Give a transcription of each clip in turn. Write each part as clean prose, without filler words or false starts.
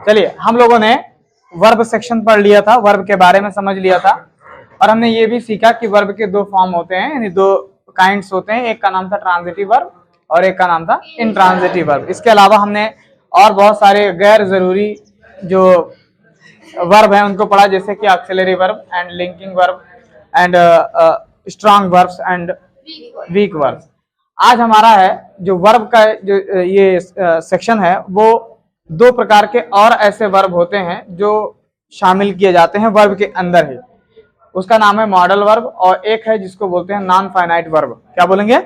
चलिए, हम लोगों ने वर्ब सेक्शन पढ़ लिया था, वर्ब के बारे में समझ लिया था, और हमने ये भी सीखा कि वर्ब के दो फॉर्म होते हैं, यानी दो काइंड्स होते हैं। एक का नाम था ट्रांजिटिव वर्ब और एक का नाम था इंट्रांजिटिव वर्ब। इसके अलावा हमने और बहुत सारे गैर जरूरी जो वर्ब है उनको पढ़ा, जैसे कि auxiliary verb and linking verb and strong verbs and weak verbs. आज हमारा है जो वर्ब का जो ये सेक्शन है, वो दो प्रकार के और ऐसे वर्ब होते हैं जो शामिल किए जाते हैं वर्ब के अंदर ही। उसका नाम है मॉडल वर्ब, और एक है जिसको बोलते हैं नॉन फाइनाइट वर्ब। क्या बोलेंगे?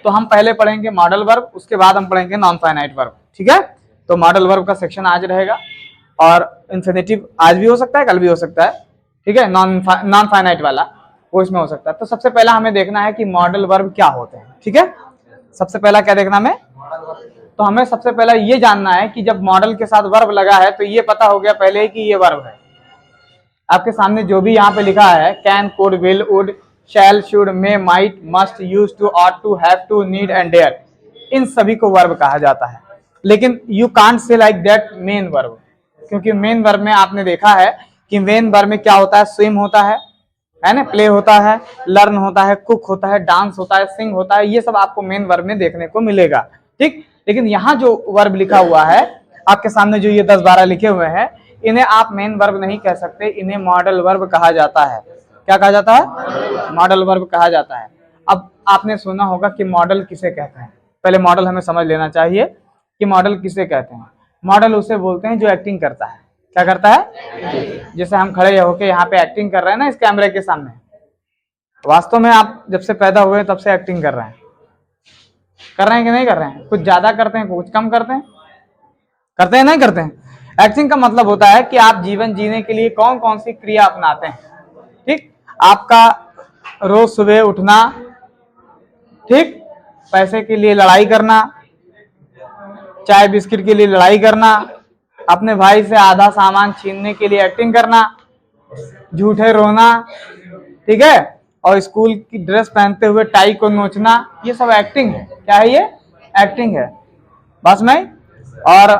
तो हम पहले पढ़ेंगे मॉडल वर्ब, उसके बाद हम पढ़ेंगे नॉन फाइनाइट वर्ब। ठीक है, तो मॉडल वर्ब का सेक्शन आज रहेगा, और इंफिनिटिव आज भी हो सकता है, कल भी हो सकता है। ठीक है, नॉन फाइनाइट वाला वो इसमें हो सकता है। तो सबसे पहला हमें देखना है कि मॉडल वर्ब क्या होते हैं। ठीक है, सबसे पहला क्या देखना हमें? तो हमें सबसे पहला ये जानना है कि जब मॉडल के साथ वर्ब लगा है तो ये पता हो गया पहले ही कि ये वर्ब है। आपके सामने जो भी यहाँ पे लिखा है, can, could, will, would, shall, should, may, might, must, use to, ought to, have to, need and dare, इन सभी को वर्ब कहा जाता है। लेकिन you can't say like that main verb, क्योंकि मेन वर्ब में आपने देखा है कि मेन वर्ब में क्या होता है? स्विम होता है ना, प्ले होता है, लर्न होता है, कुक होता है, डांस होता है, सिंग होता है, ये सब आपको मेन वर्ब में देखने को मिलेगा। ठीक, लेकिन यहाँ जो वर्ब लिखा हुआ है आपके सामने, जो ये 10-12 लिखे हुए हैं, इन्हें आप मेन वर्ब नहीं कह सकते, इन्हें मॉडल वर्ब कहा जाता है। क्या कहा जाता है? मॉडल वर्ब कहा जाता है। अब आपने सुना होगा कि मॉडल किसे कहते हैं। पहले मॉडल हमें समझ लेना चाहिए कि मॉडल किसे कहते हैं। मॉडल उसे बोलते हैं जो एक्टिंग करता है। क्या करता है? जैसे हम खड़े होके यहाँ पे एक्टिंग कर रहे हैं ना इस कैमरे के सामने, वास्तव में आप जब से पैदा हुए तब से एक्टिंग कर रहे हैं कि नहीं कर रहे हैं? कुछ ज्यादा करते हैं, कुछ कम करते हैं, नहीं करते हैं। एक्टिंग का मतलब होता है कि आप जीवन जीने के लिए कौन कौन सी क्रिया अपनाते हैं। ठीक, आपका रोज सुबह उठना, ठीक, पैसे के लिए लड़ाई करना, चाय बिस्किट के लिए लड़ाई करना, अपने भाई से आधा सामान छीनने के लिए एक्टिंग करना, झूठे रोना, ठीक है, और स्कूल की ड्रेस पहनते हुए टाई को नोचना, ये सब एक्टिंग है। क्या है ये? एक्टिंग है। बस नहीं, और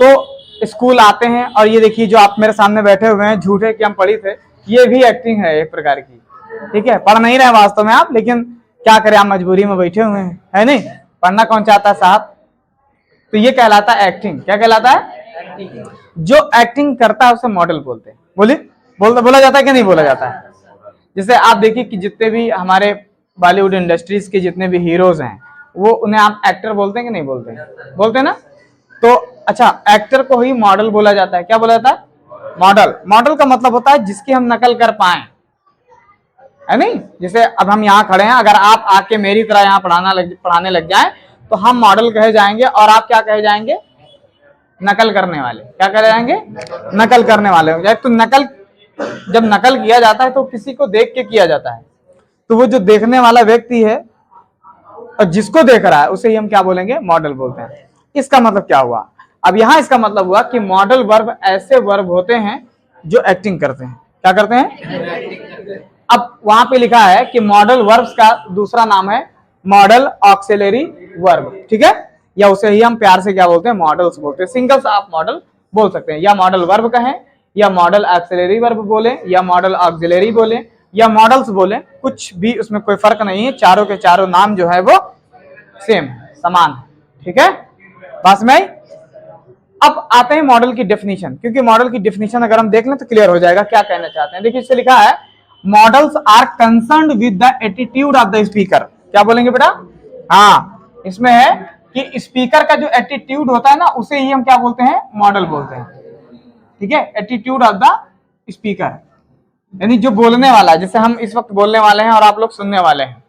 तो स्कूल आते हैं और ये देखिए जो आप मेरे सामने बैठे हुए हैं, झूठे कि हम पढ़ी थे, ये भी एक्टिंग है एक प्रकार की। ठीक है, पढ़ नहीं रहे वास्तव में आप, लेकिन क्या करें, आप मजबूरी में बैठे हुए हैं, है नहीं? पढ़ना कौन चाहता है साहब? तो ये कहलाता है एक्टिंग। क्या कहलाता है? जो एक्टिंग करता है उसे मॉडल बोलते हैं। बोला जाता है कि नहीं बोला जाता है? जैसे आप देखिए कि जितने भी हमारे बॉलीवुड इंडस्ट्रीज के जितने भी हीरोज हैं, वो उन्हें आप एक्टर बोलते हैं कि नहीं बोलते हैं? बोलते हैं ना। तो अच्छा, एक्टर को ही मॉडल बोला जाता है। क्या बोला जाता है? मॉडल। मॉडल का मतलब होता है जिसकी हम नकल कर पाए, है नहीं? जैसे अब हम यहाँ खड़े हैं, अगर आप आके मेरी तरह यहाँ पढ़ाने लग जाएं तो हम मॉडल कहे जाएंगे, और आप क्या कहे जाएंगे? नकल करने वाले। क्या कहे जाएंगे? नकल करने वाले हो जाए। तो नकल, जब नकल किया जाता है तो किसी को देख के किया जाता है, तो वो जो देखने वाला व्यक्ति है और जिसको देख रहा है उसे ही हम क्या बोलेंगे? मॉडल बोलते हैं। इसका मतलब क्या हुआ? अब यहाँ इसका मतलब हुआ कि मॉडल वर्ब ऐसे वर्ब होते हैं जो एक्टिंग करते हैं। क्या करते हैं? अब वहां पे लिखा है कि मॉडल वर्ब्स का दूसरा नाम है मॉडल ऑक्सिलरी वर्ब। ठीक है, या उसे ही हम प्यार से क्या बोलते हैं? मॉडल्स बोलते हैं। सिंगल्स आप मॉडल बोल सकते हैं, या मॉडल वर्ब कहें, या मॉडल ऑक्सिलरी वर्ब बोले, या मॉडल ऑक्सिलरी बोले, या मॉडल्स बोले, कुछ भी उसमें कोई फर्क नहीं है। चारों के चारों नाम जो है वो सेम है, समान है। ठीक है, बस में। अब आते हैं मॉडल की डेफिनेशन, क्योंकि मॉडल की डेफिनेशन अगर हम देख लें तो क्लियर हो जाएगा क्या कहना चाहते हैं। देखिए, इससे लिखा है models are concerned with the attitude of the speaker. क्या बोलेंगे बेटा? हाँ, इसमें है कि स्पीकर का जो एटीट्यूड होता है ना, उसे ही हम क्या बोलते हैं? मॉडल बोलते हैं। ठीक है, एटीट्यूड ऑफ द स्पीकर, यानी जो बोलने वाला है, जैसे हम इस वक्त बोलने वाले हैं और आप लोग सुनने वाले हैं।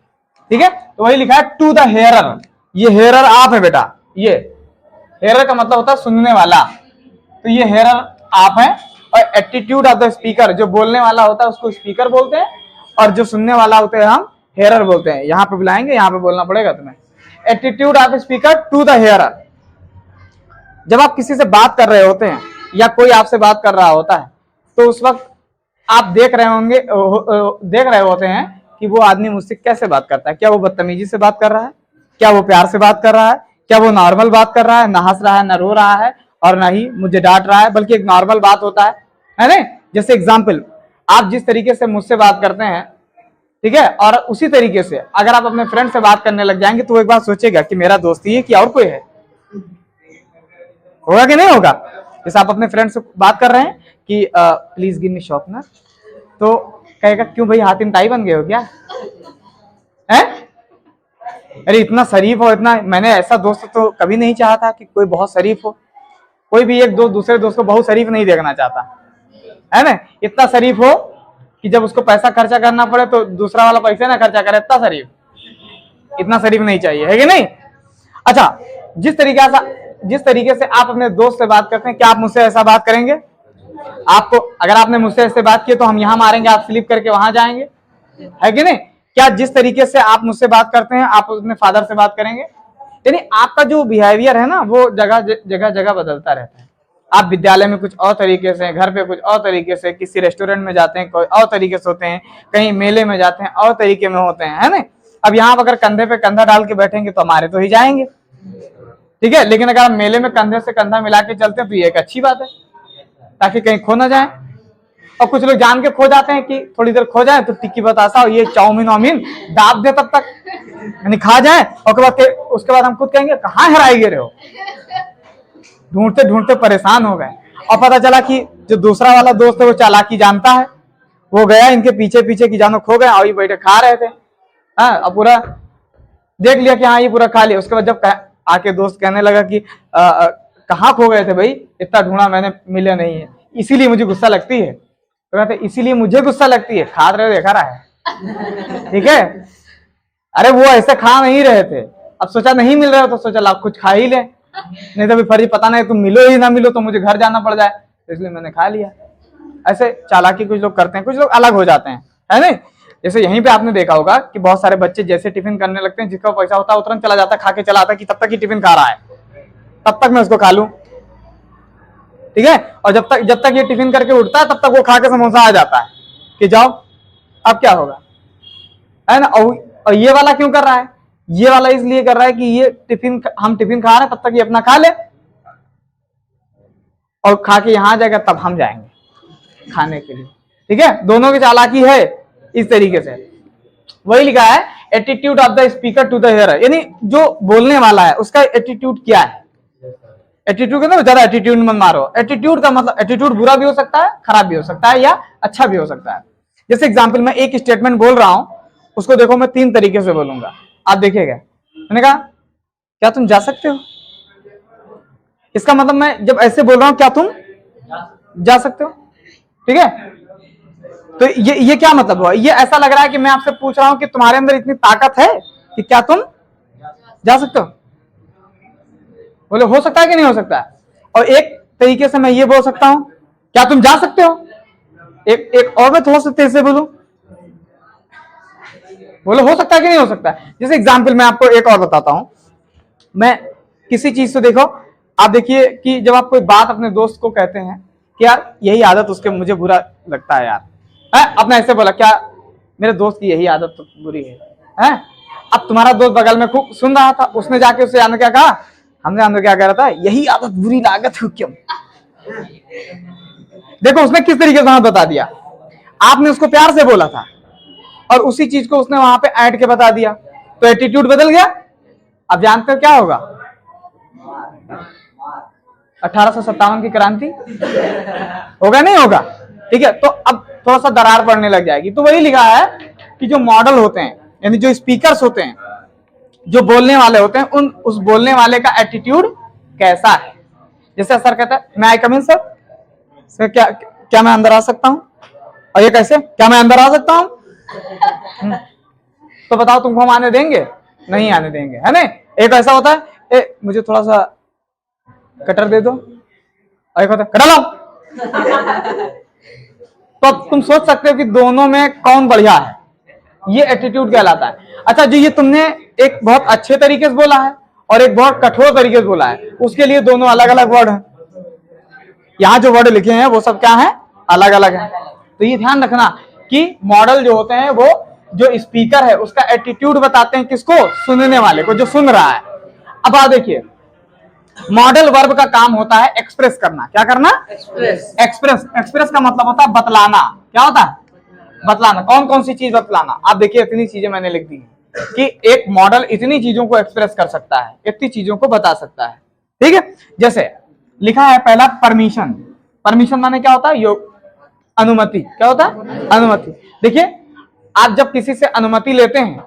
ठीक है, तो वही लिखा है टू द हेयरर। ये हेयरर आप है बेटा। ये हेयरर का मतलब होता है सुनने वाला, तो ये हेयरर आप है। और एटीट्यूड ऑफ द स्पीकर, जो बोलने वाला होता है उसको स्पीकर बोलते हैं, और जो सुनने वाला होते हैं हम हेयरर बोलते हैं। यहाँ पे बुलाएंगे, यहाँ पे बोलना पड़ेगा तुम्हें। Attitude of speaker to the hearer. जब आप किसी से बात कर रहे होते हैं या कोई आपसे बात कर रहा होता है, तो उस वक्त आप देख रहे होते हैं कि वो आदमी मुझसे कैसे बात करता है। क्या वो बदतमीजी से बात कर रहा है? क्या वो प्यार से बात कर रहा है? क्या वो नॉर्मल बात कर रहा है, ना हंस रहा है, ना रो रहा है? और ना ही मुझे डांट रहा है, बल्कि एक नॉर्मल बात होता है ना। जैसे एग्जाम्पल, आप जिस तरीके से मुझसे बात करते हैं, ठीक है, और उसी तरीके से अगर आप अपने फ्रेंड से बात करने लग जाएंगे तो वो एक बार सोचेगा कि मेरा दोस्त ही है कि और कोई है। होगा कि नहीं होगा? जैसे आप अपने फ्रेंड से बात कर रहे हैं कि प्लीज गिव मी शॉर्पनर, तो कहेगा क्यों भाई हातिम ताई बन गए हो क्या? है? अरे इतना शरीफ हो, इतना, मैंने ऐसा दोस्त तो कभी नहीं चाहा था कि कोई बहुत शरीफ हो। कोई भी एक दोस्त दूसरे दोस्त को बहुत शरीफ नहीं देखना चाहता, है ना। इतना शरीफ हो कि जब उसको पैसा खर्चा करना पड़े तो दूसरा वाला पैसे ना खर्चा करे, इतना शरीफ, इतना शरीफ नहीं चाहिए, है कि नहीं? अच्छा, जिस तरीके से आप अपने दोस्त से बात करते हैं, क्या आप मुझसे ऐसा बात करेंगे? आपको, अगर आपने मुझसे ऐसे बात की तो हम यहां मारेंगे, आप स्लिप करके वहां जाएंगे, है कि नहीं? क्या जिस तरीके से आप मुझसे बात करते हैं आप अपने फादर से बात करेंगे? यानी आपका जो बिहेवियर है ना, वो जगह जगह बदलता रहता है। आप विद्यालय में कुछ और तरीके से, घर पे कुछ और तरीके से, किसी रेस्टोरेंट में जाते हैं कोई और तरीके से होते हैं, कहीं मेले में जाते हैं और तरीके में होते हैं, है ना। अब यहाँ अगर कंधे पे कंधा डाल के बैठेंगे तो हमारे तो ही जाएंगे, ठीक है, लेकिन अगर आप मेले में कंधे से कंधा मिला के चलते हैं तो ये एक अच्छी बात है, ताकि कहीं खो ना जाए। और कुछ लोग जान के खो जाते हैं कि थोड़ी देर खो जाए तो टिक्की बतासा और ये चाउमीन वाउमीन दाब दे तब तक, यानी खा जाए, और उसके बाद हम खुद कहेंगे कहाँ हेराई गिरे हो, ढूंढते ढूंढते परेशान हो गए। और पता चला कि जो दूसरा वाला दोस्त है वो चालाकी जानता है, वो गया इनके पीछे पीछे की जानो खो गया और ये बैठे खा रहे थे। हाँ, अब पूरा देख लिया कि हाँ ये पूरा खा लिया। उसके बाद जब आके दोस्त कहने लगा कि कहाँ खो गए थे भाई, इतना ढूंढा मैंने, मिले नहीं है, इसीलिए मुझे गुस्सा लगती है। तो कहते इसीलिए मुझे गुस्सा लगती है, खा रहे देखा रहा है, ठीक है। अरे वो ऐसे खा नहीं रहे थे, अब सोचा नहीं मिल रहा तो सोचा ला कुछ खा ही ले, नहीं तो फर्जी पता नहीं तुम मिलो ही ना मिलो तो मुझे घर जाना पड़ जाए, तो इसलिए मैंने खा लिया। ऐसे चालाकी कुछ लोग करते हैं, कुछ लोग अलग हो जाते हैं, है नहीं। जैसे यहीं पे आपने देखा होगा कि बहुत सारे बच्चे जैसे टिफिन करने लगते हैं, जिसका पैसा होता है तुरंत चला जाता है, खा के चला आता है कि तब तक ही टिफिन खा रहा है, तब तक मैं उसको खा लूं, ठीक है। और जब तक ये टिफिन करके उठता है तब तक वो खा के समोसा आ जाता है कि जाओ अब क्या होगा, है ना। और ये वाला क्यों कर रहा है? ये वाला इसलिए कर रहा है कि ये हम टिफिन खा रहे हैं, तब तक ये अपना खा ले और खा के यहां आ जाएगा, तब हम जाएंगे खाने के लिए, ठीक है। दोनों की चालाकी है इस तरीके से। वही लिखा है attitude of the speaker to the hearer, यानी जो बोलने वाला है उसका एटीट्यूड क्या है। एटीट्यूड ना ज्यादा एटीट्यूड मत मारो। एटीट्यूड का मतलब, एटीट्यूड बुरा भी हो सकता है, खराब भी हो सकता है, या अच्छा भी हो सकता है। जैसे एग्जाम्पल, मैं एक स्टेटमेंट बोल रहा हूं, उसको देखो मैं 3 तरीके से बोलूंगा, आप देखिएगा। मैंने कहा क्या तुम जा सकते हो, इसका मतलब मैं जब ऐसे बोल रहा हूं क्या तुम जा सकते हो, ठीक है। तो ये क्या मतलब हुआ? ये ऐसा लग रहा है कि मैं आपसे पूछ रहा हूं कि तुम्हारे अंदर इतनी ताकत है कि क्या तुम जा सकते हो। बोले हो सकता है कि नहीं हो सकता है। और एक तरीके से मैं ये बोल सकता हूं क्या तुम जा सकते हो। एक और मैं थोड़ा सा तेज से बोलूं, बोले हो सकता है कि नहीं हो सकता है। जैसे एग्जाम्पल मैं आपको एक और बताता हूं। मैं किसी चीज से, देखो आप देखिए कि जब आप कोई बात अपने दोस्त को कहते हैं कि यार यही आदत उसके मुझे बुरा लगता है यार, आपने ऐसे बोला क्या मेरे दोस्त की यही आदत तो बुरी है। अब तुम्हारा दोस्त बगल में खूब सुन रहा था, उसने जाके उससे आने क्या कहा, हमने अंदर क्या कह रहा था, यही आदत बुरी लागत है क्यों। देखो उसने किस तरीके से बता दिया, आपने उसको प्यार से बोला था और उसी चीज को उसने वहां पे ऐड के बता दिया, तो एटीट्यूड बदल गया। अब जानते हो क्या होगा, 1857 की क्रांति होगा नहीं होगा, ठीक है। तो अब थोड़ा सा दरार पड़ने लग जाएगी। तो वही लिखा है कि जो मॉडल होते हैं, यानी जो स्पीकर्स होते हैं, जो बोलने वाले होते हैं, उस बोलने वाले का एटीट्यूड कैसा है। जैसे सर कहता है मैं आई कम इन सर, क्या मैं अंदर आ सकता हूं, और ये कैसे, क्या मैं अंदर आ सकता हूं। तो बताओ तुमको हम आने देंगे, नहीं आने देंगे, है ना। एक ऐसा होता है मुझे थोड़ा सा कटर दे दो, और एक होता है कटर लाओ। तो अब तुम सोच सकते हो कि दोनों में कौन बढ़िया है, ये एटीट्यूड कहलाता है। अच्छा जी, ये तुमने एक बहुत अच्छे तरीके से बोला है और एक बहुत कठोर तरीके से बोला है, उसके लिए दोनों अलग अलग वर्ड हैं। यहाँ जो वर्ड लिखे हैं वो सब क्या है, अलग अलग है। तो ये ध्यान रखना कि मॉडल जो होते हैं वो जो स्पीकर है उसका एटीट्यूड बताते हैं, किसको, सुनने वाले को, जो सुन रहा है। अब आप देखिए मॉडल वर्ब का काम होता है एक्सप्रेस करना। क्या करना? एक्सप्रेस का मतलब होता है बतलाना। क्या होता है? बतलाना। कौन कौन सी चीज बतलाना? आप देखिए इतनी चीजें मैंने लिख दी है कि एक मॉडल इतनी चीजों को एक्सप्रेस कर सकता है, इतनी चीजों को बता सकता है। ठीक है, जैसे लिखा है पहला परमिशन। परमिशन माने क्या होता है? अनुमति। क्या होता है? अनुमति। देखिए आप जब किसी से अनुमति लेते हैं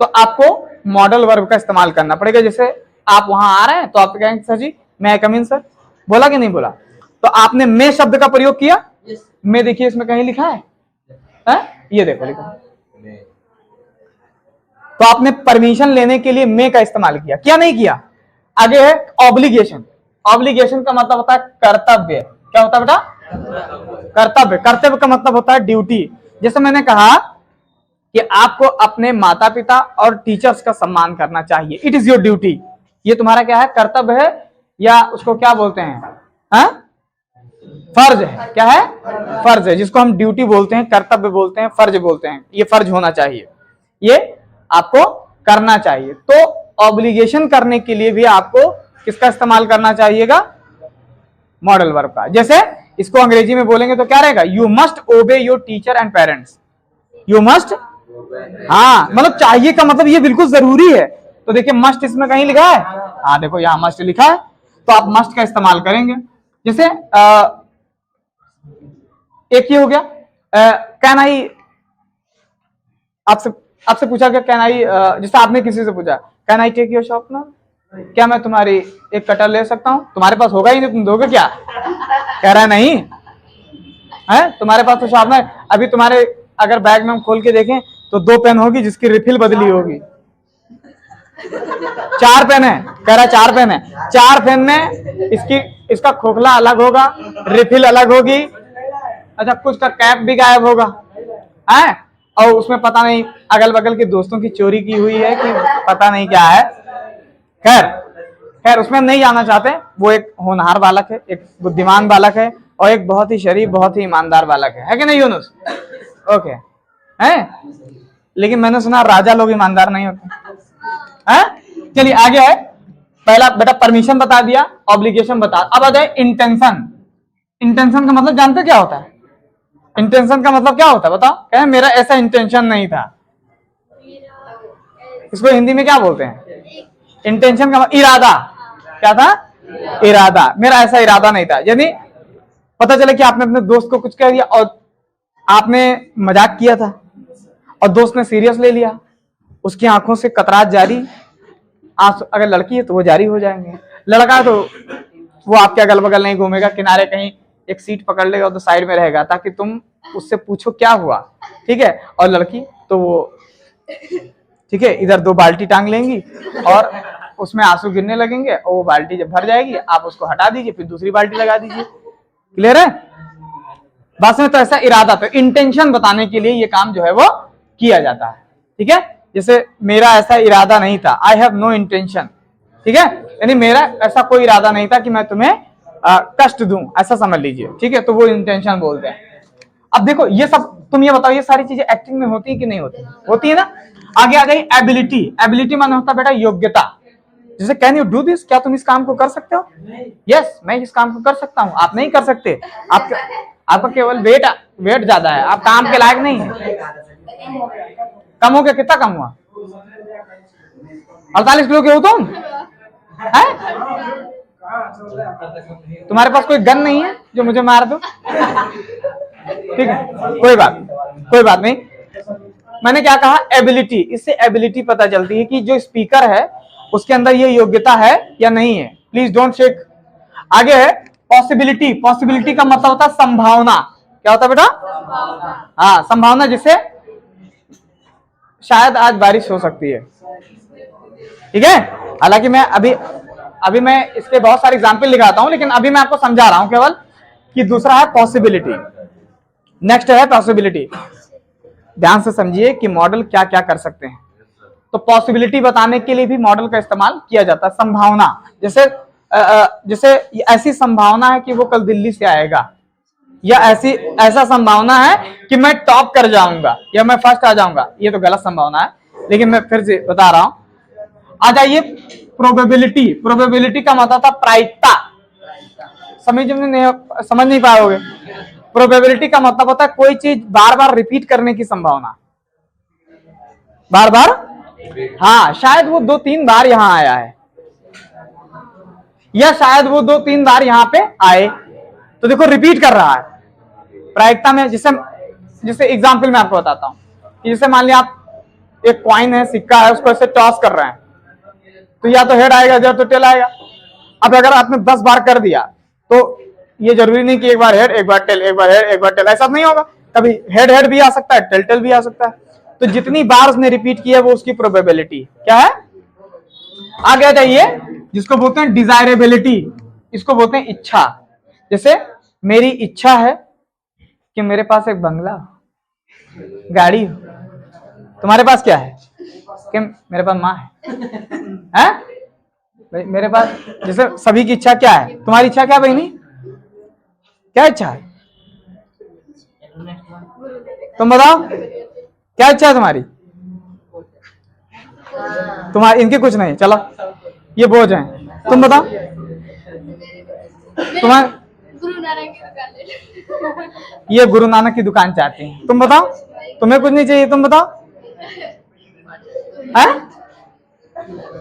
तो आपको मॉडल वर्ब का इस्तेमाल करना पड़ेगा। जैसे आप वहां आ रहे हैं तो आप कहेंगे सर जी मैं आई कम इन सर, बोला कि नहीं बोला? तो आपने मैं शब्द का प्रयोग किया। मैं देखिए इसमें कहीं लिखा है? ये देखो लिखा। तो आपने परमिशन लेने के लिए मैं का इस्तेमाल किया, क्या नहीं किया? आगे है ऑब्लिगेशन। ऑब्लिगेशन का मतलब होता है कर्तव्य। क्या होता है बेटा? कर्तव्य। कर्तव्य का मतलब होता है ड्यूटी। जैसे मैंने कहा कि आपको अपने माता पिता और टीचर्स का सम्मान करना चाहिए। It is your duty. ये तुम्हारा क्या है? कर्तव्य है, या उसको क्या बोलते हैं? फर्ज है। क्या है? फर्ज है, जिसको हम ड्यूटी बोलते हैं, कर्तव्य बोलते हैं, फर्ज बोलते हैं। ये फर्ज होना चाहिए, ये आपको करना चाहिए। तो ऑब्लिगेशन करने के लिए भी आपको किसका इस्तेमाल करना चाहिएगा? मॉडल वर्ब का। जैसे इसको अंग्रेजी में बोलेंगे तो क्या रहेगा? यू मस्ट ओबे your teacher and parents. You must, हाँ मतलब चाहिए का मतलब ये बिल्कुल जरूरी है। तो देखिए मस्ट इसमें कहीं लिखा है? हाँ देखो यहां मस्ट लिखा है, तो आप मस्ट का इस्तेमाल करेंगे। जैसे एक ये हो गया कैन आई, आपसे पूछा गया कैन आई, जैसे आपने किसी से पूछा can I take your sharpener, क्या मैं तुम्हारी एक कटर ले सकता हूं? तुम्हारे पास होगा ही नहीं, तुम दोगे क्या? कह रहा है नहीं है, तुम्हारे पास तो शार्पनर। अभी तुम्हारे अगर बैग में हम खोल के देखें तो 2 पेन होगी जिसकी रिफिल बदली होगी। 4 पेन है, कह रहा 4 पेन है। 4 पेन में इसका खोखला अलग होगा, रिफिल अलग होगी, अच्छा कुछ का कैप भी गायब होगा है, और उसमें पता नहीं अगल बगल के दोस्तों की चोरी की हुई है कि पता नहीं क्या है। खैर उसमें हम नहीं जाना चाहते। वो एक होनहार बालक है, एक बुद्धिमान बालक है, और एक बहुत ही शरीफ, बहुत ही ईमानदार बालक है कि नहीं यूनुस? ओके है, लेकिन मैंने सुना राजा लोग ईमानदार नहीं होते हैं। चलिए आगे है। पहला बेटा परमिशन बता दिया, ऑब्लिगेशन बता। अब आ जाए इंटेंशन। इंटेंशन का मतलब जानते क्या होता है? इंटेंशन का मतलब क्या होता है बताओ? कहें मेरा ऐसा इंटेंशन नहीं था। इसको हिंदी में क्या बोलते हैं? इंटेंशन का मतलब इरादा। क्या था? इरादा। मेरा ऐसा इरादा नहीं था। यानी पता चले कि आपने अपने दोस्त को कुछ कह दिया और आपने मजाक किया था और दोस्त ने सीरियस ले लिया, उसकी आंखों से कतरात जारी, अगर लड़की है तो वो जारी हो जाएंगे, लड़का है तो वो आपके अगल बगल नहीं घूमेगा, किनारे कहीं एक सीट पकड़ लेगा तो साइड में रहेगा ताकि तुम उससे पूछो क्या हुआ। ठीक है, और लड़की तो वो ठीक है इधर 2 बाल्टी टांग लेंगी और उसमें आंसू गिरने लगेंगे, और वो बाल्टी जब भर जाएगी आप उसको हटा दीजिए, फिर दूसरी बाल्टी लगा दीजिए। क्लियर है बस में? तो ऐसा इरादा, तो इंटेंशन बताने के लिए ये काम जो है वो किया जाता है। ठीक है, जैसे मेरा ऐसा इरादा नहीं था, आई हैव नो इंटेंशन। ठीक है, यानी मेरा ऐसा कोई इरादा नहीं था कि मैं तुम्हें कष्ट दूं, ऐसा समझ लीजिए। ठीक है, तो वो इंटेंशन बोलते हैं। अब देखो ये सब, तुम ये बताओ ये सारी चीजें एक्टिंग में होती है कि नहीं होती? होती है ना। आगे आ गई एबिलिटी। एबिलिटी माने होता है बेटा योग्यता। जैसे कैन यू डू दिस, क्या तुम इस काम को कर सकते हो? यस मैं इस काम को कर सकता हूं। आप नहीं कर सकते, आपका केवल वेट ज्यादा है, आप काम के लायक नहीं है। कम हो गया, कितना कम हुआ? 48 किलो के हो तुम है? तुम्हारे पास कोई गन नहीं है जो मुझे मार दो? ठीक है, कोई बात नहीं। मैंने क्या कहा? एबिलिटी। इससे एबिलिटी पता चलती है कि जो स्पीकर है उसके अंदर ये योग्यता है या नहीं है। Please don't shake. आगे है पॉसिबिलिटी। पॉसिबिलिटी का मतलब होता है संभावना। क्या होता है बेटा? हाँ संभावना, जिससे शायद आज बारिश हो सकती है। ठीक है, हालांकि मैं अभी मैं इसके बहुत सारे एग्जाम्पल दिखाता हूं, लेकिन अभी मैं आपको समझा रहा हूं केवल कि दूसरा है पॉसिबिलिटी। नेक्स्ट है पॉसिबिलिटी। ध्यान से समझिए कि मॉडल क्या क्या कर सकते हैं। तो पॉसिबिलिटी बताने के लिए भी मॉडल का इस्तेमाल किया जाता है। संभावना, जैसे ऐसी संभावना है कि वो कल दिल्ली से आएगा, या ऐसा संभावना है कि मैं टॉप कर जाऊंगा या मैं फर्स्ट आ जाऊंगा। ये तो गलत संभावना है, लेकिन मैं फिर से बता रहा हूं। आ जाइए प्रोबेबिलिटी, प्रोबेबिलिटी का मतलब था प्रायिकता। समझ नहीं पाओगे। प्रोबेबिलिटी का मतलब होता है कोई चीज बार बार रिपीट करने की संभावना, बार बार। हाँ, शायद वो 2-3 बार यहां आया है, या शायद वो 2-3 बार यहां पे आए, तो देखो रिपीट कर रहा है प्रायिकता में। जिससे एग्जाम्पल मैं आपको बताता हूं कि जैसे मान लिया आप एक कॉइन है, सिक्का है, उसको ऐसे टॉस कर रहे हैं, तो या तो हेड आएगा या तो टेल आएगा। अब अगर आपने 10 बार कर दिया तो ये जरूरी नहीं कि एक बार हेड एक बार टेल, एक बार हेड एक बार टेल, ऐसा नहीं होगा। कभी हेड हेड भी आ सकता है, टेल टेल भी आ सकता है। तो जितनी बार उसने रिपीट किया वो उसकी प्रोबेबिलिटी क्या है। आगे जाइए, जिसको बोलते हैं डिजायरेबिलिटी, इसको बोलते हैं इच्छा। जैसे मेरी इच्छा है कि मेरे पास एक बंगला गाड़ी हो। तुम्हारे पास क्या है कि मेरे पास माँ है? भाई मेरे पास, जैसे सभी की इच्छा क्या है, तुम्हारी इच्छा क्या है बहनी, क्या इच्छा है? तुम बताओ क्या इच्छा है तुम्हारी? तुम्हारी, इनकी कुछ नहीं, चलो ये बोझ है। तुम बताओ तुम्हारे, ये गुरु नानक की दुकान चाहती है। तुम बताओ तुम्हें कुछ नहीं चाहिए, तुम बताओ।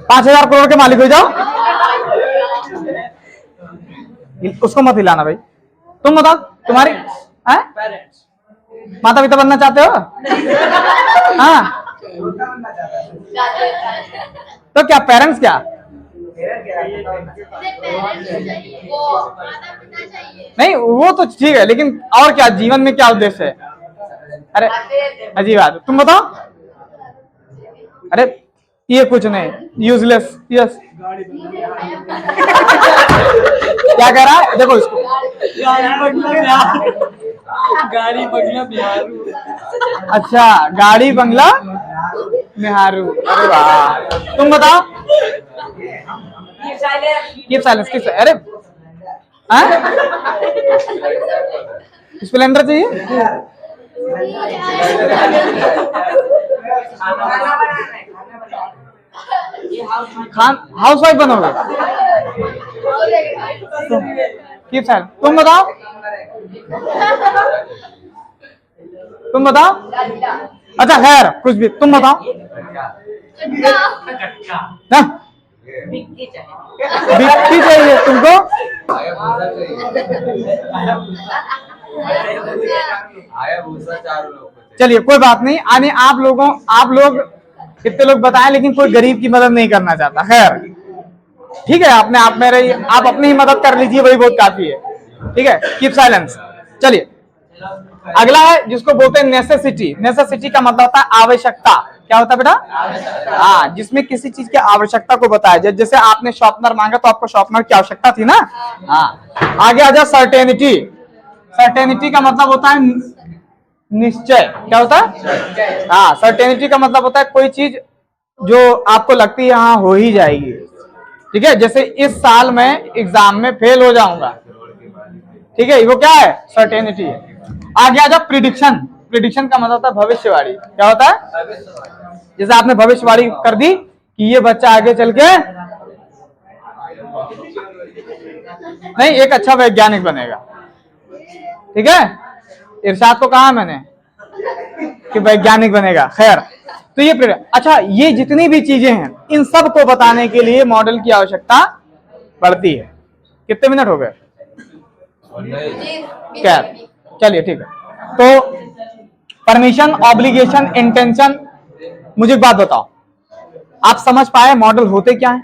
5,000 करोड़ के मालिक हो जाओ, उसको मत हिलाना भाई। तुम बताओ तुम्हारी माता पिता बनना चाहते हो? हाँ, तो क्या पेरेंट्स क्या? नहीं वो तो ठीक है, लेकिन और क्या जीवन में क्या उद्देश्य है? अरे अजीब बात, तुम बताओ। अरे ये कुछ नहीं, यूजलेस। यस क्या कह रहा है, देखो इसको। गाड़ी बंगला बिहार। अच्छा, गाड़ी बंगला मेहारू। अरे वाह, तुम बताओ। Keep silence, keep silence. अरे स्प्लेंडर चाहिए? खान हाउस वाइफ बनोगे? Keep silence. तुम बताओ, तुम बताओ। अच्छा खैर कुछ भी, तुम बताओ ना। बिक्की चाहिए तुमको? चलिए कोई बात नहीं। आने आप लोग कितने लोग बताएं, लेकिन कोई गरीब की मदद नहीं करना चाहता। खैर ठीक है, आपने आप में रही, आप अपनी ही मदद कर लीजिए, वही बहुत काफी है। ठीक है, कीप साइलेंस। चलिए अगला है जिसको बोलते हैं नेसेसिटी। नेसेसिटी का मतलब होता है आवश्यकता। क्या होता है बेटा? हाँ, जिसमें किसी चीज की आवश्यकता को बताया। जैसे आपने शॉर्पनर मांगा तो आपको शॉर्पनर की आवश्यकता थी ना। हाँ, आगे आ जाओ सर्टेनिटी। सर्टेनिटी का मतलब होता है निश्चय। क्या होता है? हाँ, सर्टेनिटी का मतलब होता है कोई चीज जो आपको लगती है हाँ हो ही जाएगी। ठीक है, जैसे इस साल मैं एग्जाम में फेल हो जाऊंगा। ठीक है, वो क्या है? सर्टेनिटी है। आगे आ जाओ प्रिडिक्शन। प्रिडिक्शन का मतलब होता है भविष्यवाणी। क्या होता है? जैसे आपने भविष्यवाणी कर दी कि ये बच्चा आगे चल के नहीं एक अच्छा वैज्ञानिक बनेगा। ठीक है, इरशाद को कहा मैंने कि वैज्ञानिक बनेगा। खैर, तो ये अच्छा, ये जितनी भी चीजें हैं इन सब को बताने के लिए मॉडल की आवश्यकता पड़ती है। कितने मिनट हो गए? क्या? चलिए ठीक है। तो परमिशन, ऑब्लिगेशन, इंटेंशन। मुझे एक बात बताओ, आप समझ पाए मॉडल होते क्या हैं?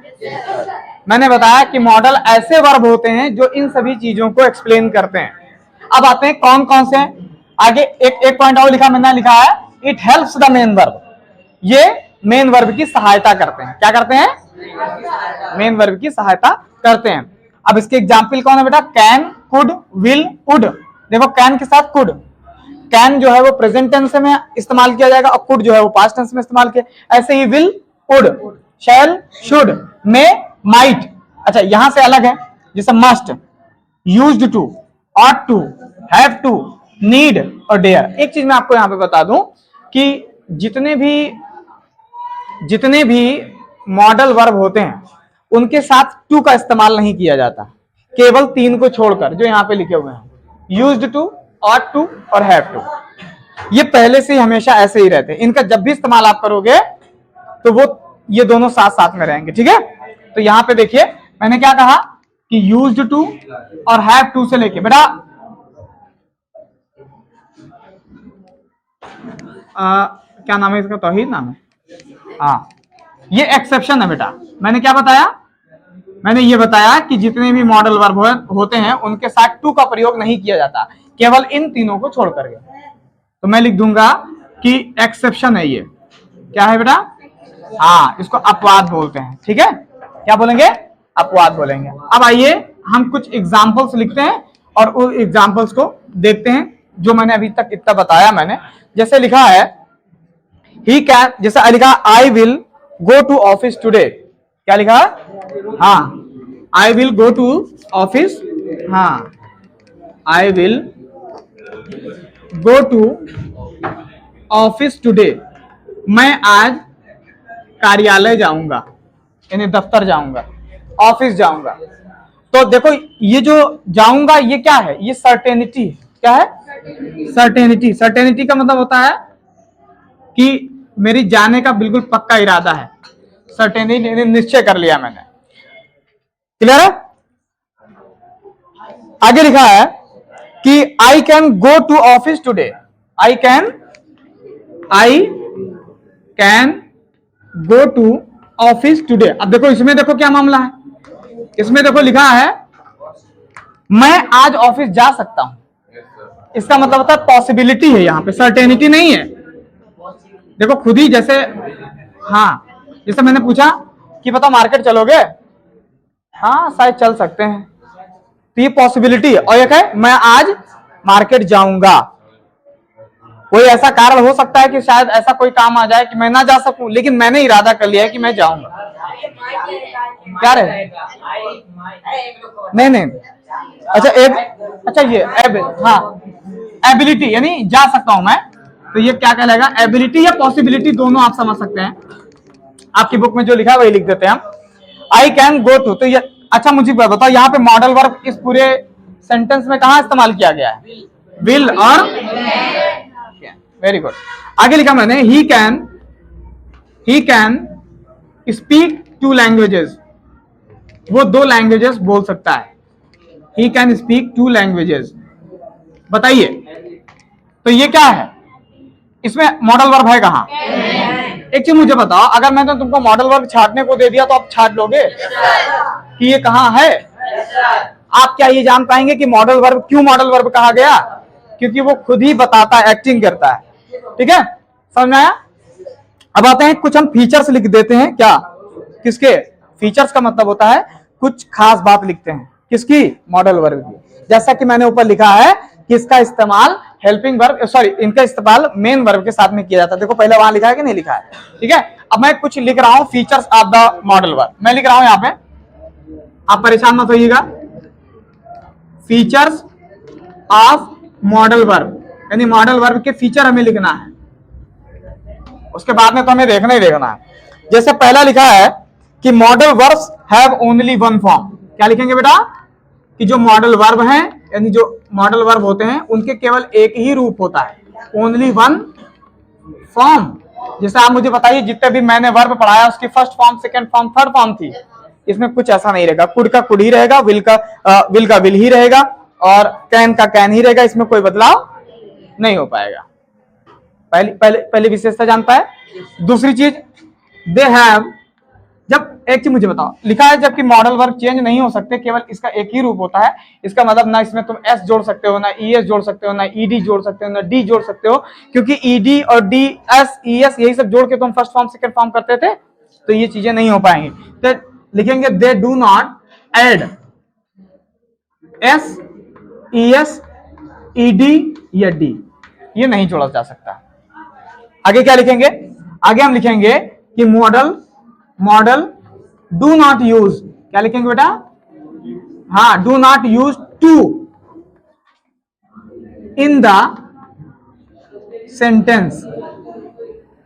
मैंने बताया कि मॉडल ऐसे वर्ब होते हैं जो इन सभी चीजों को एक्सप्लेन करते हैं। अब आते हैं कौन कौन से हैं। आगे एक पॉइंट और लिखा, मैंने लिखा है it helps the main verb. ये मेन वर्ब की सहायता करते हैं। क्या करते हैं? मेन वर्ब की सहायता करते हैं। अब इसके एग्जाम्पल कौन है बेटा? Can, could, will, would. देखो कैन के साथ कुड। कैन जो है वो प्रेजेंट टेंस में इस्तेमाल किया जाएगा और कुड जो है वो पास्ट टेंस में इस्तेमाल किया। ऐसे ही will, would, shall, should, may, might. अच्छा यहां से अलग है, जैसे must, used to, ought to, have to, need और डेयर। एक चीज मैं आपको यहां पे बता दूं कि जितने भी मॉडल वर्ब होते हैं उनके साथ टू का इस्तेमाल नहीं किया जाता, केवल 3 को छोड़कर जो यहाँ पे लिखे हुए हैं, यूज्ड टू, ऑट टू और हैव टू। ये पहले से ही हमेशा ऐसे ही रहते हैं, इनका जब भी इस्तेमाल आप करोगे तो वो ये दोनों साथ साथ में रहेंगे, ठीक है। तो यहाँ पे देखिए मैंने क्या कहा कि यूज्ड टू और हैव टू से लेके बेटा क्या नाम है इसका, तौहीद नाम है, हाँ, ये एक्सेप्शन है बेटा। मैंने क्या बताया, मैंने ये बताया कि जितने भी मॉडल वर्ब होते हैं उनके साथ टू का प्रयोग नहीं किया जाता, केवल इन तीनों को छोड़ करके। तो मैं लिख दूंगा कि एक्सेप्शन है ये, क्या है बेटा, हाँ, इसको अपवाद बोलते हैं, ठीक है। क्या बोलेंगे, अपवाद बोलेंगे। अब आइए हम कुछ एग्जाम्पल्स लिखते हैं और उन एग्जाम्पल्स को देखते हैं जो मैंने अभी तक इतना बताया। मैंने जैसे लिखा है ही कैन, जैसे लिखा I will go to office today, क्या लिखा है, हाँ, I will go to office, हाँ, I will go to office today, मैं आज कार्यालय जाऊंगा, यानी दफ्तर जाऊंगा, ऑफिस जाऊंगा। तो देखो ये जो जाऊंगा ये क्या है, ये सर्टेनिटी है, क्या है, सर्टेनिटी। सर्टेनिटी का मतलब होता है कि मेरी जाने का बिल्कुल पक्का इरादा है, सर्टेनिटी, निश्चय कर लिया मैंने, क्लियर है। आगे लिखा है कि I can go to office today, I can go to office today. अब देखो इसमें देखो क्या मामला है, इसमें देखो लिखा है मैं आज ऑफिस जा सकता हूं, इसका मतलब होता है पॉसिबिलिटी है, यहां पे सर्टेनिटी नहीं है। देखो खुद ही जैसे, हाँ, जैसे मैंने पूछा कि बताओ मार्केट चलोगे, हाँ शायद चल सकते हैं, तो ये पॉसिबिलिटी है। और एक है मैं आज मार्केट जाऊंगा, कोई ऐसा कारण हो सकता है कि शायद ऐसा कोई काम आ जाए कि मैं ना जा सकूं, लेकिन मैंने इरादा कर लिया है कि मैं जाऊंगा, क्या रहे, नहीं, अच्छा अच्छा ये हाँ, एबिलिटी यानी जा सकता हूं मैं, तो ये क्या कहलाएगा, एबिलिटी या पॉसिबिलिटी, दोनों आप समझ सकते हैं। आपकी बुक में जो लिखा है वही लिख देते हैं हम, आई कैन गो टू। तो ये अच्छा मुझे बताओ यहाँ पे मॉडल वर्ब इस पूरे सेंटेंस में कहां इस्तेमाल किया गया है, विल और, वेरी गुड। आगे लिखा मैंने ही कैन स्पीक 2 लैंग्वेजेस, वो 2 लैंग्वेजेस बोल सकता है, ही कैन स्पीक 2 लैंग्वेजेस। बताइए तो ये क्या है, इसमें मॉडल वर्ब है कहां, एक चीज मुझे बताओ, अगर मैंने तुमको मॉडल वर्ब छाटने को दे दिया तो आप छाट लोगे कि ये कहां है, आप क्या ये जान पाएंगे कि मॉडल वर्ब क्यों मॉडल वर्ब कहा गया, क्योंकि वो खुद ही बताता है, एक्टिंग करता है, ठीक है, समझ में आया। अब आते हैं कुछ हम फीचर्स लिख देते हैं, क्या, किसके, फीचर्स का मतलब होता है कुछ खास बात लिखते हैं, किसकी, मॉडल वर्ब की। जैसा कि मैंने ऊपर लिखा है कि इसका इस्तेमाल हेल्पिंग वर्ब, सॉरी, इनका इस्तेमाल मेन वर्ब के साथ में किया जाता है। देखो पहले वहां लिखा है कि नहीं लिखा है, ठीक है। अब मैं कुछ लिख रहा हूं features of the modal verb, मैं लिख रहा हूं यहां पे, आप परेशान मत होइएगा, फीचर्स ऑफ मॉडल वर्ब, यानी मॉडल वर्ब के फीचर हमें लिखना है, उसके बाद में तो हमें देखना ही देखना है। जैसे पहला लिखा है कि modal verbs have only 1 form, क्या लिखेंगे बेटा, कि जो मॉडल वर्ब हैं, यानी जो मॉडल वर्ब होते हैं उनके केवल एक ही रूप होता है, ओनली 1 फॉर्म। जैसे आप मुझे बताइए जितने भी मैंने वर्ब पढ़ाया उसकी first form, second form, third form थी, इसमें कुछ ऐसा नहीं रहेगा, कुड का कुड ही रहेगा, विल का विल ही रहेगा और कैन का कैन ही रहेगा, इसमें कोई बदलाव नहीं हो पाएगा। पहली विशेषता जान पाए। दूसरी चीज, दे हैव, जब एक चीज मुझे बताओ, लिखा है जबकि मॉडल वर्ब चेंज नहीं हो सकते, केवल इसका एक ही रूप होता है, इसका मतलब ना इसमें तुम एस जोड़ सकते हो, ना ईएस जोड़ सकते हो, ना ईडी जोड़ सकते हो, ना डी जोड़ सकते हो, क्योंकि ईडी और डी, एस, ईएस यही सब जोड़ के तुम फर्स्ट फॉर्म सेकंड फॉर्म करते थे, तो ये चीजें नहीं हो पाएंगी। तो लिखेंगे they do not add S, ES, ED या डी, ये नहीं जोड़ा जा सकता। आगे क्या लिखेंगे, आगे हम लिखेंगे कि मॉडल डू नॉट यूज, क्या लिखेंगे बेटा, हाँ, do not use to in the sentence,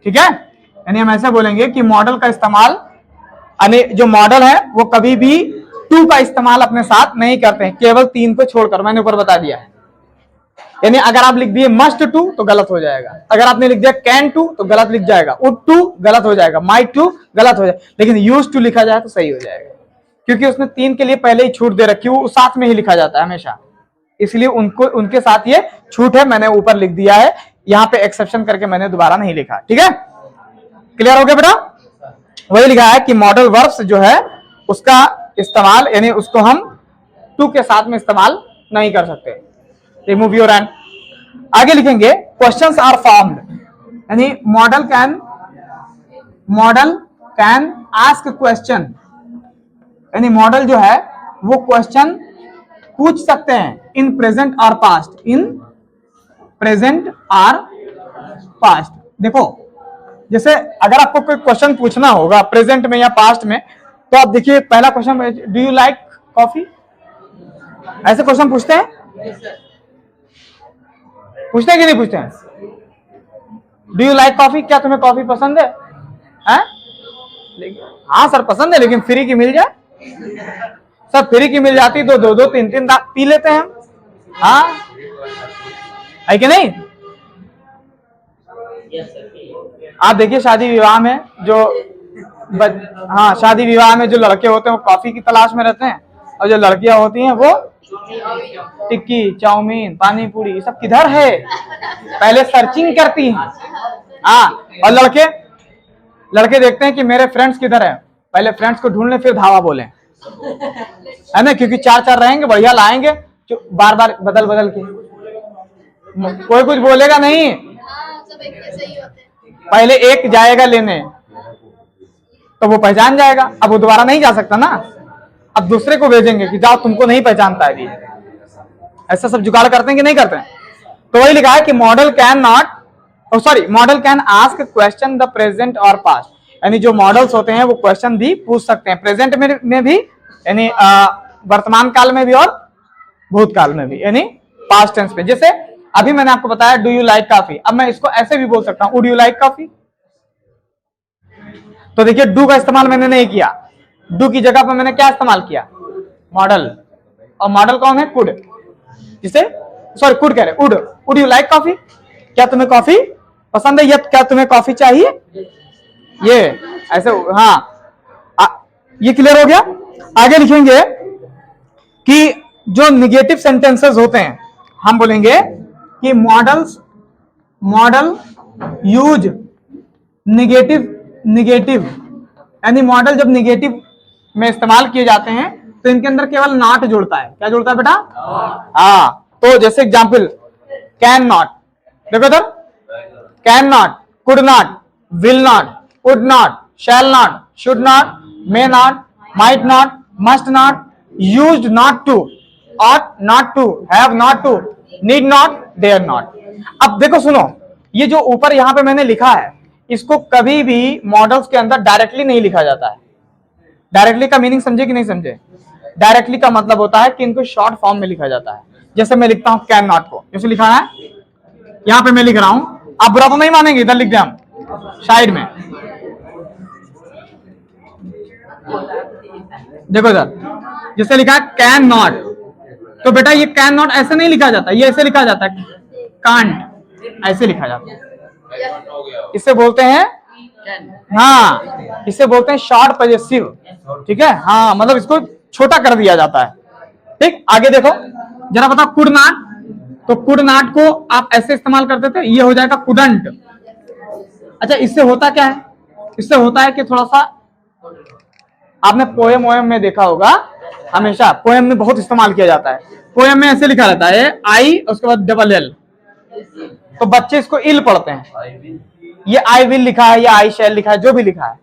ठीक है। यानी हम ऐसे बोलेंगे कि मॉडल का इस्तेमाल यानी जो मॉडल है वो कभी भी टू का इस्तेमाल अपने साथ नहीं करते हैं, केवल 3 को छोड़कर, मैंने ऊपर बता दिया है। यानी अगर आप लिख दिए मस्ट टू तो गलत हो जाएगा, अगर आपने लिख दिया कैन टू तो गलत लिख जाएगा, वुड टू गलत हो जाएगा, माइट टू गलत हो जाएगा, लेकिन यूज टू लिखा जाए तो सही हो जाएगा, क्योंकि उसने 3 के लिए पहले ही छूट दे रखी है, वो साथ में ही लिखा जाता है हमेशा, इसलिए उनको उनके साथ ये छूट है, मैंने ऊपर लिख दिया है, यहाँ पे एक्सेप्शन करके मैंने दोबारा नहीं लिखा। ठीक है, क्लियर हो गया बेटा? वही लिखा है कि मॉडल वर्ब्स जो है उसका इस्तेमाल, यानी उसको हम टू के साथ में इस्तेमाल नहीं कर सकते। Remove your and. आगे लिखेंगे क्वेश्चंस आर फॉर्म्ड, यानी मॉडल कैन आस्क क्वेश्चन, यानी मॉडल जो है वो क्वेश्चन पूछ सकते हैं इन प्रेजेंट और पास्ट, इन प्रेजेंट और पास्ट। देखो जैसे अगर आपको कोई क्वेश्चन पूछना होगा प्रेजेंट में या पास्ट में, तो आप देखिए पहला question, do you like coffee, ऐसे क्वेश्चन पूछते हैं, पूछते हैं कि नहीं पूछते हैं? डू यू लाइक कॉफी, क्या तुम्हें कॉफी पसंद है? हाँ सर पसंद है, लेकिन फ्री की मिल जाए, सर फ्री की मिल जाती तो 2-2 3-3 पी लेते हैं हम, हाँ है कि नहीं? आप देखिए शादी विवाह में जो हाँ शादी विवाह में जो लड़के होते हैं वो कॉफी की तलाश में रहते हैं, और जो लड़कियां होती हैं वो टिक्की, चाउमीन, पानी पूरी, ये सब किधर है पहले सर्चिंग करती हैं। हाँ, और लड़के देखते हैं कि मेरे फ्रेंड्स किधर है, पहले फ्रेंड्स को ढूंढ लें फिर धावा बोले, है ना, क्योंकि 4-4 रहेंगे बढ़िया लाएंगे, बार बार बदल बदल के, कोई कुछ बोलेगा नहीं, पहले एक जाएगा लेने तो वो पहचान जाएगा, अब वो दोबारा नहीं जा सकता ना, अब दूसरे को भेजेंगे कि जाओ तुमको नहीं पहचानता है, ऐसा सब जुगाड़ करते हैं कि नहीं करते हैं? तो वही लिखा है कि model can ask question the present और पास्ट, यानी जो मॉडल्स होते हैं वो क्वेश्चन भी पूछ सकते हैं प्रेजेंट में भी, यानी वर्तमान काल में भी और भूतकाल में भी, यानी पास्ट टेंस में। जैसे अभी मैंने आपको बताया डू यू लाइक कॉफी, अब मैं इसको ऐसे भी बोल सकता हूं, वुड यू लाइक कॉफी, तो देखिए डू का इस्तेमाल मैंने नहीं किया, डू की जगह पर मैंने क्या इस्तेमाल किया, मॉडल, और मॉडल कौन है, कुड, जिसे सॉरी कुड कह रहे, वुड यू लाइक कॉफी, क्या तुम्हें कॉफी पसंद है, या क्या तुम्हें कॉफी चाहिए, ये ऐसे, हाँ ये क्लियर हो गया। आगे लिखेंगे कि जो निगेटिव सेंटेंसेस होते हैं हम बोलेंगे कि मॉडल यूज निगेटिव, यानी मॉडल जब निगेटिव में इस्तेमाल किए जाते हैं तो इनके अंदर केवल नॉट जुड़ता है, क्या जुड़ता है बेटा, हाँ, तो जैसे एग्जांपल कैन नॉट, देखो इधर, can not, could not, will not, would not, shall not, should not, may not, might not, must not, used not to, ought not to, have not to, need not, dare not। अब देखो सुनो, ये जो ऊपर यहां पे मैंने लिखा है इसको कभी भी मॉडल्स के अंदर डायरेक्टली नहीं लिखा जाता है। डायरेक्टली का मीनिंग समझे कि नहीं समझे? डायरेक्टली का मतलब होता है कि इनको शॉर्ट फॉर्म में लिखा जाता है, जैसे मैं लिखता हूं कैन नॉट को, जैसे लिखा है यहां पे मैं लिख रहा हूं, आप बुरा तो नहीं मानेंगे, इधर लिख दिया हम साइड में, देखो इधर जैसे लिखा है कैन नॉट, तो बेटा ये कैन नॉट ऐसे नहीं लिखा जाता, ये ऐसे लिखा जाता है, कांट ऐसे लिखा जाता है, इसे बोलते हैं, हाँ इसे बोलते हैं शॉर्ट पजेसिव, ठीक है, हाँ मतलब इसको छोटा कर दिया जाता है। ठीक, आगे देखो जरा बताओ कुड नॉट, तो कुड नॉट को आप ऐसे इस्तेमाल करते थे, ये हो जाएगा कुडंट। अच्छा इससे होता क्या है, इससे होता है कि थोड़ा सा आपने पोएम में देखा होगा, हमेशा पोएम में बहुत इस्तेमाल किया जाता है, पोएम में ऐसे लिखा रहता है आई उसके बाद डबल एल, तो बच्चे इसको इल पढ़ते हैं, ये आई विल लिखा है या आई शैल लिखा है, जो भी लिखा है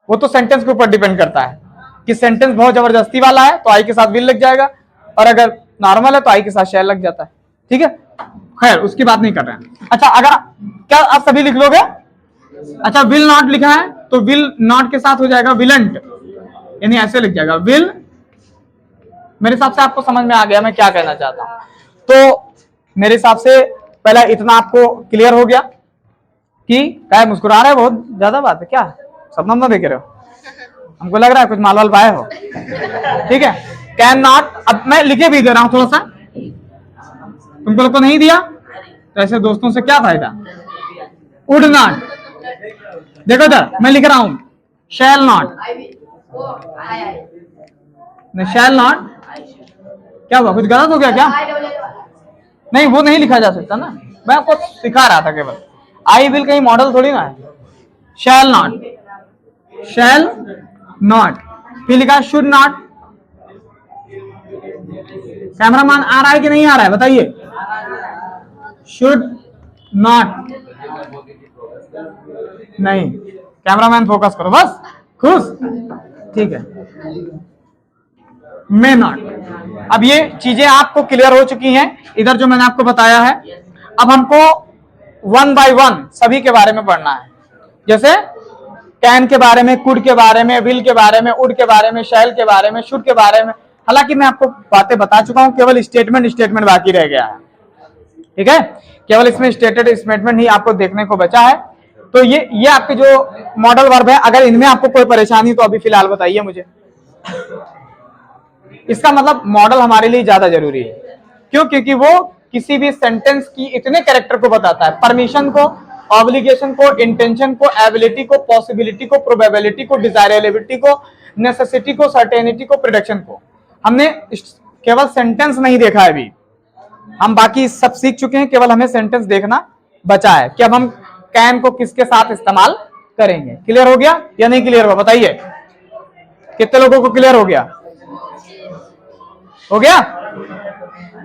वो तो सेंटेंस के ऊपर डिपेंड करता है कि सेंटेंस बहुत जबरदस्ती वाला है तो आई के साथ विल लग जाएगा, और अगर नॉर्मल है तो आई के साथ शैल लग जाता है। ठीक है, खैर उसकी बात नहीं कर रहे हैं। अच्छा अगर क्या आप सभी लिख लोगे, अच्छा विल नॉट लिखा है तो विल नॉट के साथ हो जाएगा विलंट, यानी ऐसे लिख जाएगा विल। मेरे हिसाब से आपको समझ में आ गया मैं क्या कहना चाहता हूं, तो मेरे हिसाब से पहला इतना आपको क्लियर हो गया कि क्या मुस्कुरा रहे, बहुत ज्यादा बात है क्या, सपना ना देख रहे हो, हमको लग रहा है कुछ माल वाल पाए हो। ठीक है, कैन नॉट, अब मैं लिखे भी दे रहा हूं थोड़ा सा, तुमको लोग को नहीं दिया तो ऐसे दोस्तों से क्या फायदा। वुड नॉट, देखो इधर मैं लिख रहा हूं शैल नॉट, शैल नॉट, क्या हुआ, कुछ गलत हो गया क्या? नहीं वो नहीं लिखा जा सकता ना, मैं आपको सिखा रहा था केवल। आई विल कहीं मॉडल थोड़ी ना है। शैल नॉट, शैल नॉट, फिर लिखा शुड नॉट। कैमरामैन आ रहा है कि नहीं आ रहा है बताइए। शुड नॉट, नहीं, कैमरामैन फोकस करो बस, खुश, ठीक है। May not. अब ये चीजें आपको क्लियर हो चुकी हैं इधर जो मैंने आपको बताया है। अब हमको वन बाय वन सभी के बारे में पढ़ना है, जैसे कैन के बारे में, कुड के बारे में, विल के बारे में, उड के बारे में, शैल के बारे में, शुड के बारे में। हालांकि मैं आपको बातें बता चुका हूं, केवल स्टेटमेंट बाकी रह गया है। ठीक है, केवल इसमें स्टेटेड स्टेटमेंट ही आपको देखने को बचा है। तो ये आपके जो मॉडल वर्ब है, अगर इनमें आपको कोई परेशानी तो अभी फिलहाल बताइए मुझे। इसका मतलब मॉडल हमारे लिए ज्यादा जरूरी है, क्यों? क्योंकि वो किसी भी सेंटेंस की इतने कैरेक्टर को बताता है, परमिशन को, ऑब्लिगेशन को, इंटेंशन को, एबिलिटी को, पॉसिबिलिटी को, प्रोबेबिलिटी को, डिजायरेबिलिटी को, नेसेसिटी को, सर्टेनिटी को, प्रोडक्शन को। हमने केवल सेंटेंस नहीं देखा है अभी, हम बाकी सब सीख चुके हैं, केवल हमें सेंटेंस देखना बचा है कि अब हम कैन को किसके साथ इस्तेमाल करेंगे। क्लियर हो गया या नहीं क्लियर हुआ बताइए, कितने लोगों को क्लियर हो गया? हो गया?